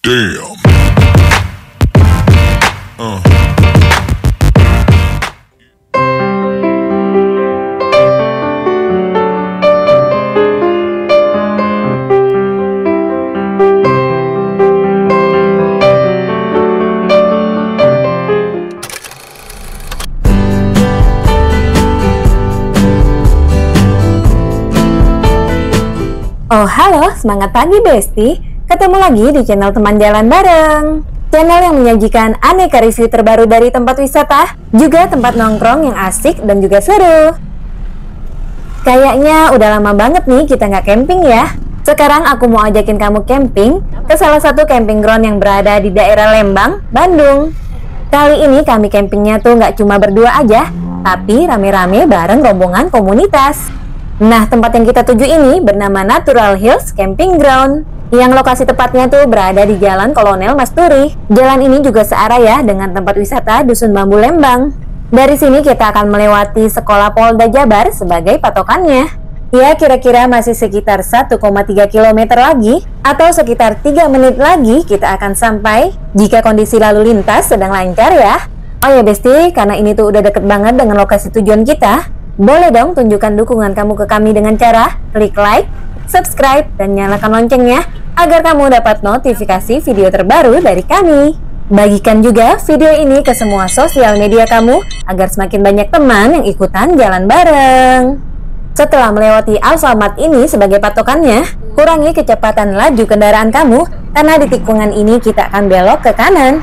Damn. Oh halo, semangat pagi Besti. Ketemu lagi di channel Teman Jalan Bareng. Channel yang menyajikan aneka review terbaru dari tempat wisata, juga tempat nongkrong yang asik dan juga seru. Kayaknya udah lama banget nih kita nggak camping ya. Sekarang aku mau ajakin kamu camping ke salah satu camping ground yang berada di daerah Lembang, Bandung. Kali ini kami campingnya tuh nggak cuma berdua aja, tapi rame-rame bareng rombongan komunitas. Nah, tempat yang kita tuju ini bernama Natural Hills Camping Ground, yang lokasi tepatnya tuh berada di Jalan Kolonel Masturi. Jalan ini juga searah ya dengan tempat wisata Dusun Bambu Lembang. Dari sini kita akan melewati Sekolah Polda Jabar sebagai patokannya. Ya, kira-kira masih sekitar 1,3 km lagi, atau sekitar 3 menit lagi kita akan sampai, jika kondisi lalu lintas sedang lancar ya. Oh ya Besti, karena ini tuh udah deket banget dengan lokasi tujuan kita, boleh dong tunjukkan dukungan kamu ke kami dengan cara klik like, subscribe, dan nyalakan loncengnya agar kamu dapat notifikasi video terbaru dari kami. Bagikan juga video ini ke semua sosial media kamu agar semakin banyak teman yang ikutan jalan bareng. Setelah melewati Alfamart ini sebagai patokannya, kurangi kecepatan laju kendaraan kamu karena di tikungan ini kita akan belok ke kanan.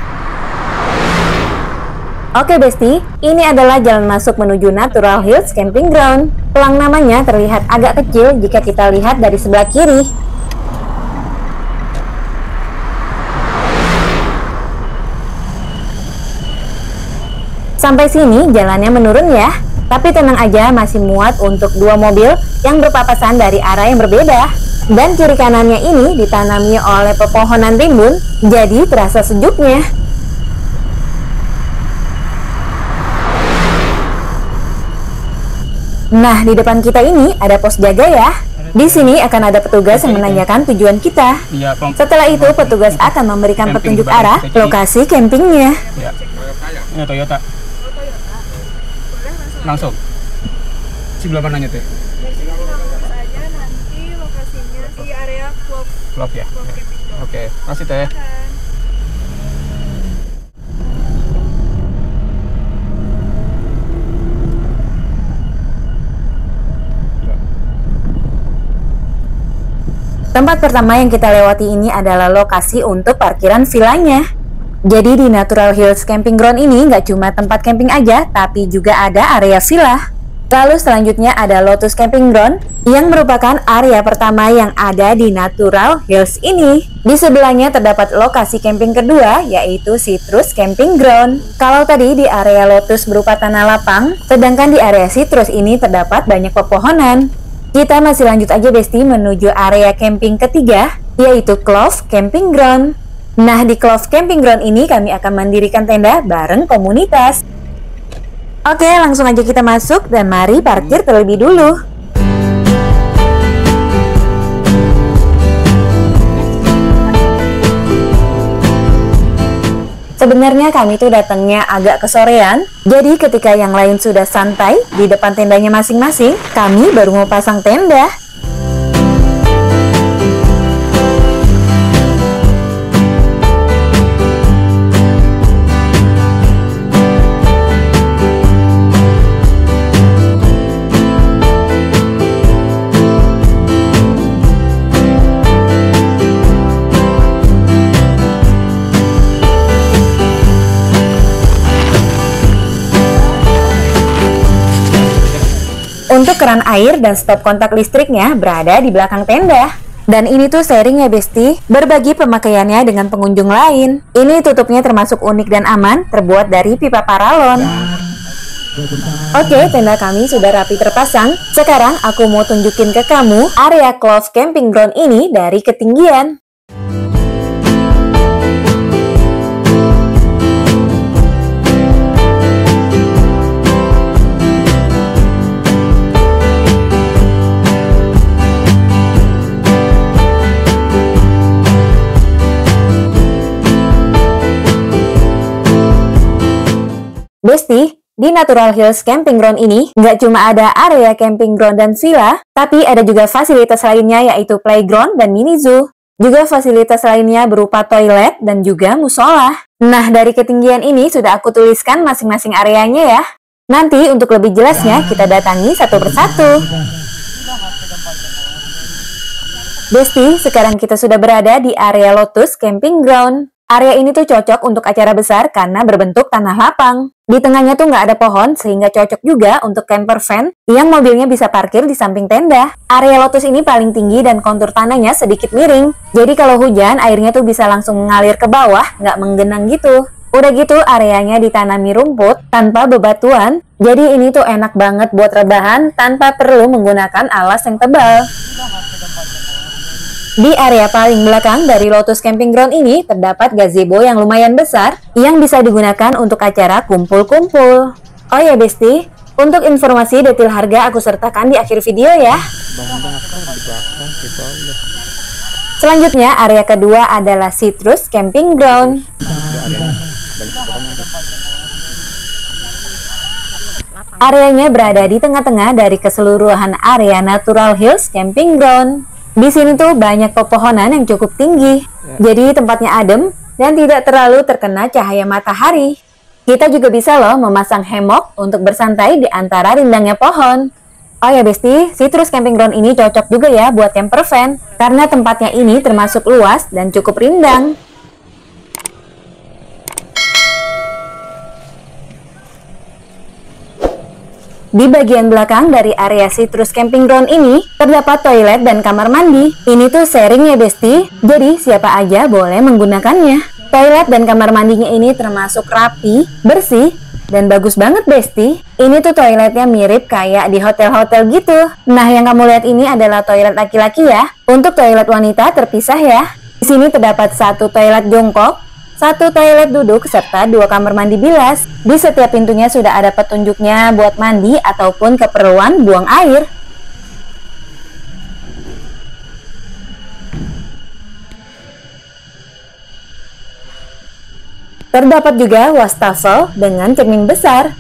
Oke Besti, ini adalah jalan masuk menuju Natural Hills Camping Ground. Pelang namanya terlihat agak kecil jika kita lihat dari sebelah kiri. Sampai sini jalannya menurun ya, tapi tenang aja masih muat untuk 2 mobil yang berpapasan dari arah yang berbeda. Dan kiri kanannya ini ditanami oleh pepohonan rimbun, jadi terasa sejuknya. Nah, di depan kita ini ada pos jaga ya. Di sini akan ada petugas yang menanyakan tujuan kita. Setelah itu, petugas akan memberikan petunjuk arah lokasi campingnya. Ini Toyota. Langsung. Sebelah mananya tuh? Dari sini langsung saja, nanti lokasinya di area Klub ya? Oke, makasih Teh. Tempat pertama yang kita lewati ini adalah lokasi untuk parkiran villanya. Jadi di Natural Hills Camping Ground ini nggak cuma tempat camping aja, tapi juga ada area villa. Lalu selanjutnya ada Lotus Camping Ground, yang merupakan area pertama yang ada di Natural Hills ini. Di sebelahnya terdapat lokasi camping kedua, yaitu Citrus Camping Ground. Kalau tadi di area Lotus berupa tanah lapang, sedangkan di area Citrus ini terdapat banyak pepohonan. Kita masih lanjut aja Besti menuju area camping ketiga, yaitu Clove Camping Ground. Nah, di Clove Camping Ground ini kami akan mendirikan tenda bareng komunitas. Oke, langsung aja kita masuk dan mari parkir terlebih dulu. Sebenarnya kami tuh datangnya agak kesorean, jadi ketika yang lain sudah santai di depan tendanya masing-masing, kami baru mau pasang tenda. Untuk keran air dan stop kontak listriknya berada di belakang tenda. Dan ini tuh sharing ya Besti, berbagi pemakaiannya dengan pengunjung lain. Ini tutupnya termasuk unik dan aman, terbuat dari pipa paralon. Oke, tenda kami sudah rapi terpasang. Sekarang aku mau tunjukin ke kamu area Clove Camping Ground ini dari ketinggian. Besti, di Natural Hills Camping Ground ini nggak cuma ada area camping ground dan villa, tapi ada juga fasilitas lainnya yaitu playground dan mini zoo. Juga fasilitas lainnya berupa toilet dan juga musola. Nah, dari ketinggian ini sudah aku tuliskan masing-masing areanya ya. Nanti untuk lebih jelasnya kita datangi satu persatu. Besti, sekarang kita sudah berada di area Lotus Camping Ground. Area ini tuh cocok untuk acara besar karena berbentuk tanah lapang. Di tengahnya tuh nggak ada pohon sehingga cocok juga untuk camper van yang mobilnya bisa parkir di samping tenda. Area Lotus ini paling tinggi dan kontur tanahnya sedikit miring. Jadi kalau hujan airnya tuh bisa langsung mengalir ke bawah, nggak menggenang gitu. Udah gitu areanya ditanami rumput tanpa bebatuan. Jadi ini tuh enak banget buat rebahan tanpa perlu menggunakan alas yang tebal. Di area paling belakang dari Lotus Camping Ground ini terdapat gazebo yang lumayan besar yang bisa digunakan untuk acara kumpul-kumpul. Oh ya Besti, untuk informasi detail harga aku sertakan di akhir video ya. Selanjutnya area kedua adalah Citrus Camping Ground. Areanya berada di tengah-tengah dari keseluruhan area Natural Hills Camping Ground. Di sini tuh banyak pepohonan yang cukup tinggi, jadi tempatnya adem dan tidak terlalu terkena cahaya matahari. Kita juga bisa loh memasang hammock untuk bersantai di antara rindangnya pohon. Oh ya Besti, Citrus Camping Ground ini cocok juga ya buat camper van, karena tempatnya ini termasuk luas dan cukup rindang. Di bagian belakang dari area Citrus Camping Ground ini terdapat toilet dan kamar mandi. Ini tuh sharing ya Besti, jadi siapa aja boleh menggunakannya. Toilet dan kamar mandinya ini termasuk rapi, bersih, dan bagus banget Besti. Ini tuh toiletnya mirip kayak di hotel-hotel gitu. Nah yang kamu lihat ini adalah toilet laki-laki ya. Untuk toilet wanita terpisah ya. Di sini terdapat satu toilet jongkok, satu toilet duduk, serta 2 kamar mandi bilas. Di setiap pintunya sudah ada petunjuknya buat mandi ataupun keperluan buang air. Terdapat juga wastafel dengan cermin besar.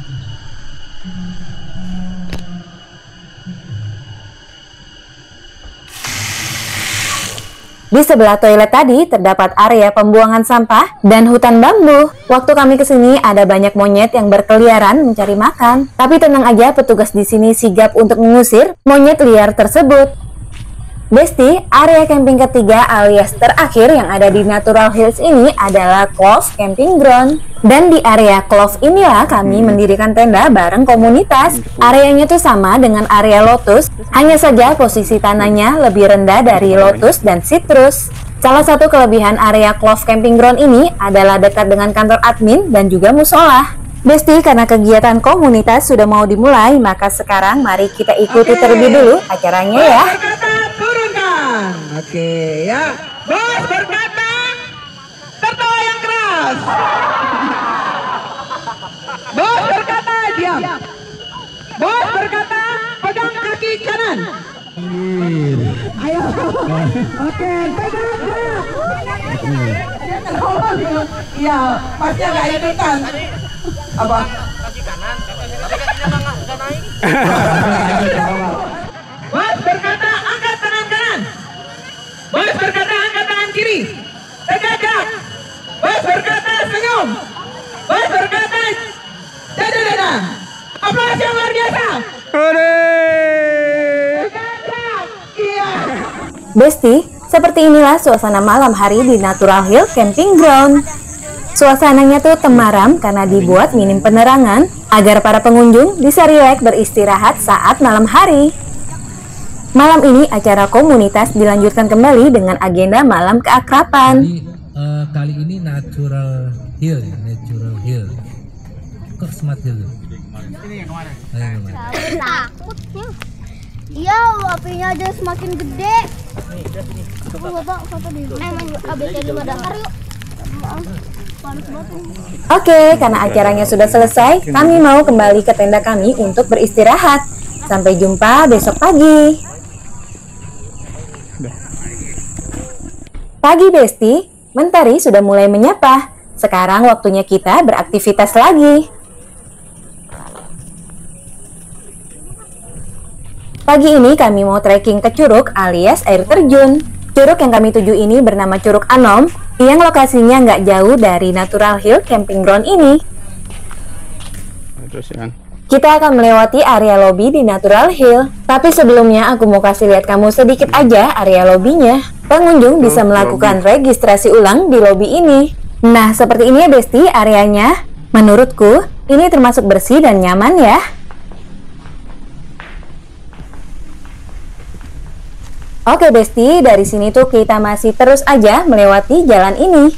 Di sebelah toilet tadi terdapat area pembuangan sampah dan hutan bambu. Waktu kami kesini ada banyak monyet yang berkeliaran mencari makan. Tapi tenang aja, petugas di sini sigap untuk mengusir monyet liar tersebut. Besti, area camping ketiga alias terakhir yang ada di Natural Hills ini adalah Clove Camping Ground. Dan di area Clove inilah kami mendirikan tenda bareng komunitas. Areanya tuh sama dengan area Lotus, hanya saja posisi tanahnya lebih rendah dari Lotus dan Citrus. Salah satu kelebihan area Clove Camping Ground ini adalah dekat dengan kantor admin dan juga musola. Besti, karena kegiatan komunitas sudah mau dimulai, maka sekarang mari kita ikuti terlebih dulu acaranya ya. Oke ya, bos berkata tertawa yang keras. Bos berkata diam. Bos berkata pegang kaki kanan. Ayo. Oke, pegang gerak. Iya, pasti agak ikutan. Apa? Kaki kanan, tapi kakinya nggak naik. Bos berkata angkat tangan kanan. Bos berkata angkat tangan kiri. Tegak gerak. Bos berkata senyum. Bos berkata dada. Aplaus yang luar biasa. Iya. Besti, seperti inilah suasana malam hari di Natural Hills Camping Ground. Suasananya tuh temaram karena dibuat minim penerangan agar para pengunjung bisa rileks beristirahat saat malam hari. Malam ini acara komunitas dilanjutkan kembali dengan agenda malam keakraban. Jadi, kali ini Natural Hill ya, Natural Hill. Kok Smart Hill? Ini yang kemarin. Takutnya. Iya, apinya aja semakin gede. Bapak, foto di. ABT 5 Dakar yuk. Oke, karena acaranya sudah selesai, kami mau kembali ke tenda kami untuk beristirahat. Sampai jumpa besok pagi. Pagi Besti, mentari sudah mulai menyapa. Sekarang waktunya kita beraktivitas lagi. Pagi ini kami mau trekking ke curug alias air terjun. Curug yang kami tuju ini bernama Curug Anom, yang lokasinya nggak jauh dari Natural Hill Camping Ground ini. Terus ya. Kita akan melewati area lobby di Natural Hill. Tapi sebelumnya aku mau kasih lihat kamu sedikit aja area lobbynya. Pengunjung bisa melakukan registrasi ulang di lobby ini. Nah, seperti ini ya Besti areanya. Menurutku, ini termasuk bersih dan nyaman ya. Oke Besti, dari sini tuh kita masih terus aja melewati jalan ini.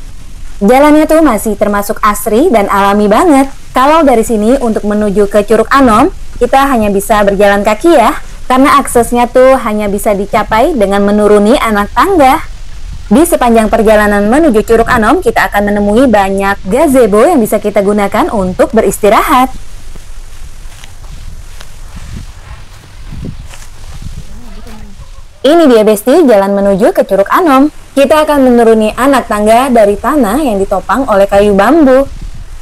Jalannya tuh masih termasuk asri dan alami banget. Kalau dari sini untuk menuju ke Curug Anom, kita hanya bisa berjalan kaki ya, karena aksesnya tuh hanya bisa dicapai dengan menuruni anak tangga. Di sepanjang perjalanan menuju Curug Anom, kita akan menemui banyak gazebo yang bisa kita gunakan untuk beristirahat. Ini dia Besti, jalan menuju ke Curug Anom. Kita akan menuruni anak tangga dari tanah yang ditopang oleh kayu bambu.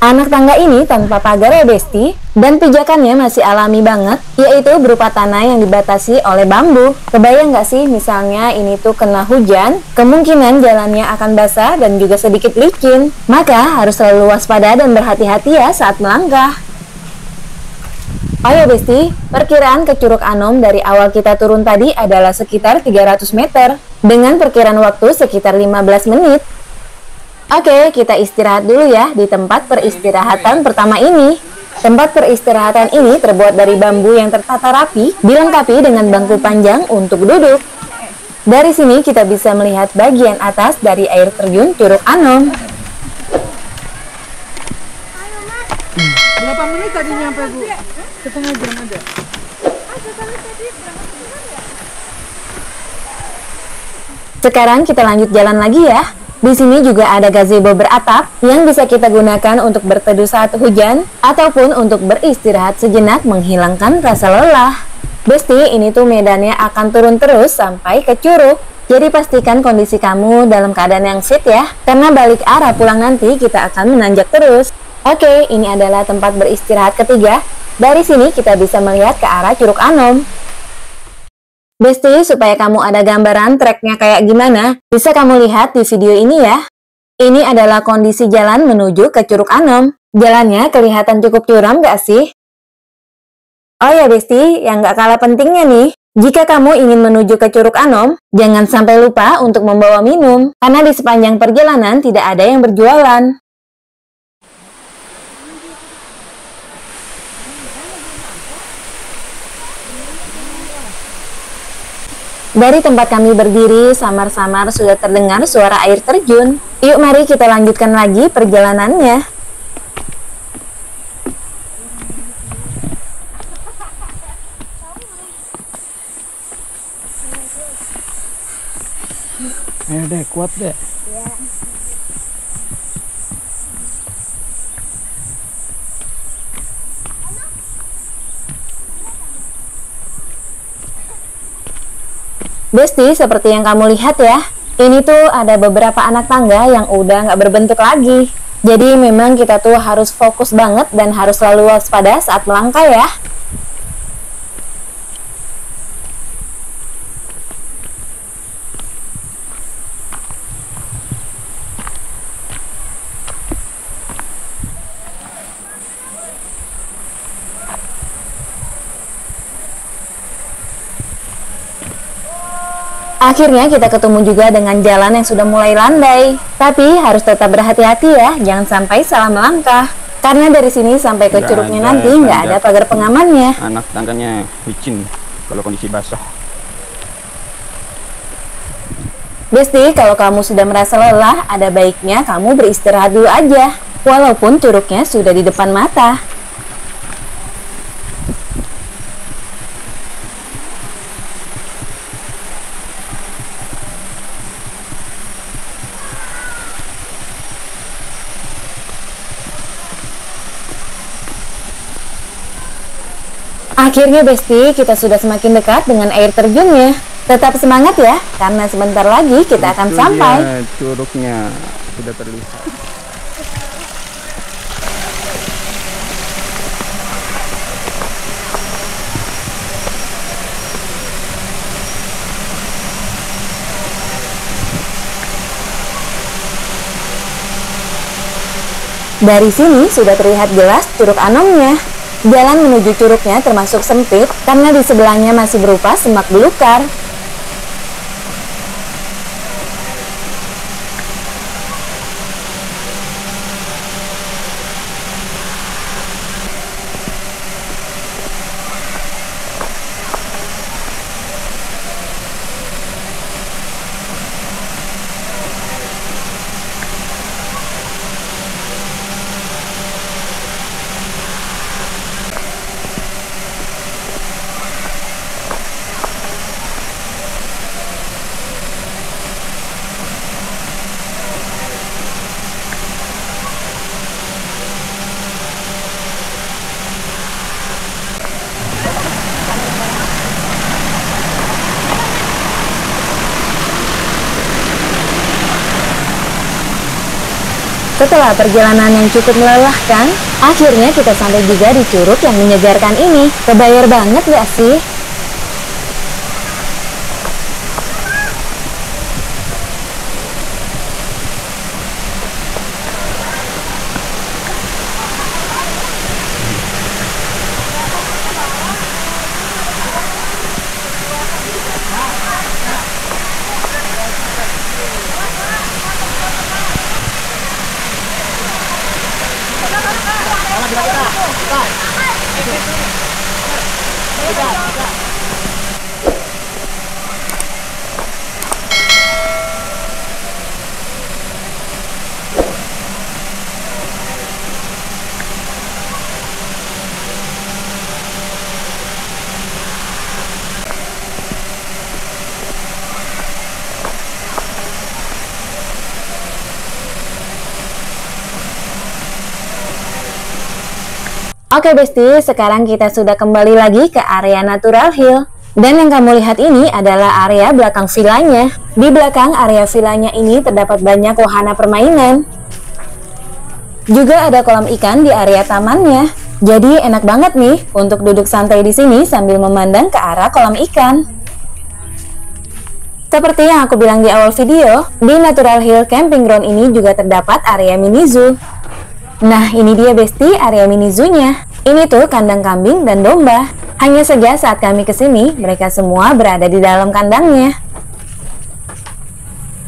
Anak tangga ini tanpa pagar ya Besti, dan pijakannya masih alami banget, yaitu berupa tanah yang dibatasi oleh bambu. Kebayang nggak sih misalnya ini tuh kena hujan, kemungkinan jalannya akan basah dan juga sedikit licin. Maka harus selalu waspada dan berhati-hati ya saat melangkah. Ayo Besti, perkiraan ke Curug Anom dari awal kita turun tadi adalah sekitar 300 meter, dengan perkiraan waktu sekitar 15 menit. Oke, kita istirahat dulu ya di tempat peristirahatan pertama ini. Tempat peristirahatan ini terbuat dari bambu yang tertata rapi, dilengkapi dengan bangku panjang untuk duduk. Dari sini kita bisa melihat bagian atas dari air terjun Curug Anom. Berapa menit tadi nyampe Bu? Setengah jam ada. Sekarang kita lanjut jalan lagi ya. Di sini juga ada gazebo beratap yang bisa kita gunakan untuk berteduh saat hujan ataupun untuk beristirahat sejenak menghilangkan rasa lelah. Besti, ini tuh medannya akan turun terus sampai ke curug. Jadi pastikan kondisi kamu dalam keadaan yang fit ya, karena balik arah pulang nanti kita akan menanjak terus. Oke, ini adalah tempat beristirahat ketiga. Dari sini kita bisa melihat ke arah Curug Anom. Besti, supaya kamu ada gambaran treknya kayak gimana, bisa kamu lihat di video ini ya. Ini adalah kondisi jalan menuju ke Curug Anom. Jalannya kelihatan cukup curam gak sih? Oh ya Besti, yang gak kalah pentingnya nih, jika kamu ingin menuju ke Curug Anom, jangan sampai lupa untuk membawa minum, karena di sepanjang perjalanan tidak ada yang berjualan. Dari tempat kami berdiri, samar-samar sudah terdengar suara air terjun. Yuk mari kita lanjutkan lagi perjalanannya. Ayo deh, kuat deh. Besti, seperti yang kamu lihat ya, ini tuh ada beberapa anak tangga yang udah nggak berbentuk lagi. Jadi memang kita tuh harus fokus banget dan harus selalu waspada saat melangkah ya. Akhirnya kita ketemu juga dengan jalan yang sudah mulai landai. Tapi harus tetap berhati-hati ya, jangan sampai salah melangkah. Karena dari sini sampai ke curugnya nanti nggak ada pagar pengamannya. Anak tangganya licin kalau kondisi basah. Besti, kalau kamu sudah merasa lelah, ada baiknya kamu beristirahat dulu aja. Walaupun curugnya sudah di depan mata. Akhirnya Besti, kita sudah semakin dekat dengan air terjunnya. Tetap semangat ya, karena sebentar lagi kita akan sampai. Curugnya sudah terlihat. Dari sini sudah terlihat jelas Curug Anomnya. Jalan menuju curugnya termasuk sempit karena di sebelahnya masih berupa semak belukar. Setelah perjalanan yang cukup melelahkan, akhirnya kita sampai juga di curug yang menyegarkan ini. Kebayar banget gak sih? Oke Besti, sekarang kita sudah kembali lagi ke area Natural Hill. Dan yang kamu lihat ini adalah area belakang villanya. Di belakang area villanya ini terdapat banyak wahana permainan. Juga ada kolam ikan di area tamannya. Jadi enak banget nih untuk duduk santai di sini sambil memandang ke arah kolam ikan. Seperti yang aku bilang di awal video, di Natural Hill Camping Ground ini juga terdapat area mini zoo. Nah, ini dia Besti area mini zoo-nya. Ini tuh kandang kambing dan domba. Hanya saja saat kami kesini, mereka semua berada di dalam kandangnya.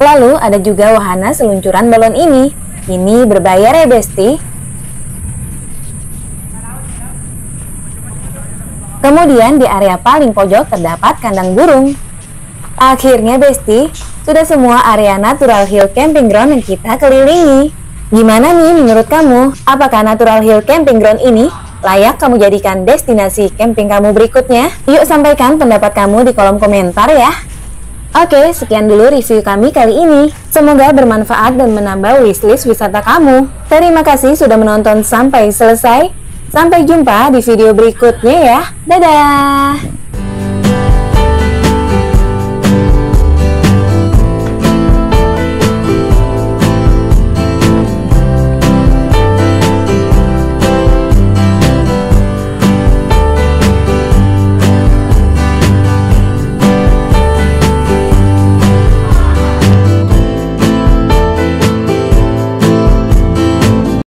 Lalu ada juga wahana seluncuran balon ini. Ini berbayar ya Besti. Kemudian di area paling pojok terdapat kandang burung. Akhirnya Besti, sudah semua area Natural Hill Camping Ground yang kita kelilingi. Gimana nih menurut kamu? Apakah Natural Hill Camping Ground ini layak kamu jadikan destinasi camping kamu berikutnya? Yuk sampaikan pendapat kamu di kolom komentar ya. Oke, sekian dulu review kami kali ini. Semoga bermanfaat dan menambah wishlist wisata kamu. Terima kasih sudah menonton sampai selesai. Sampai jumpa di video berikutnya ya. Dadah!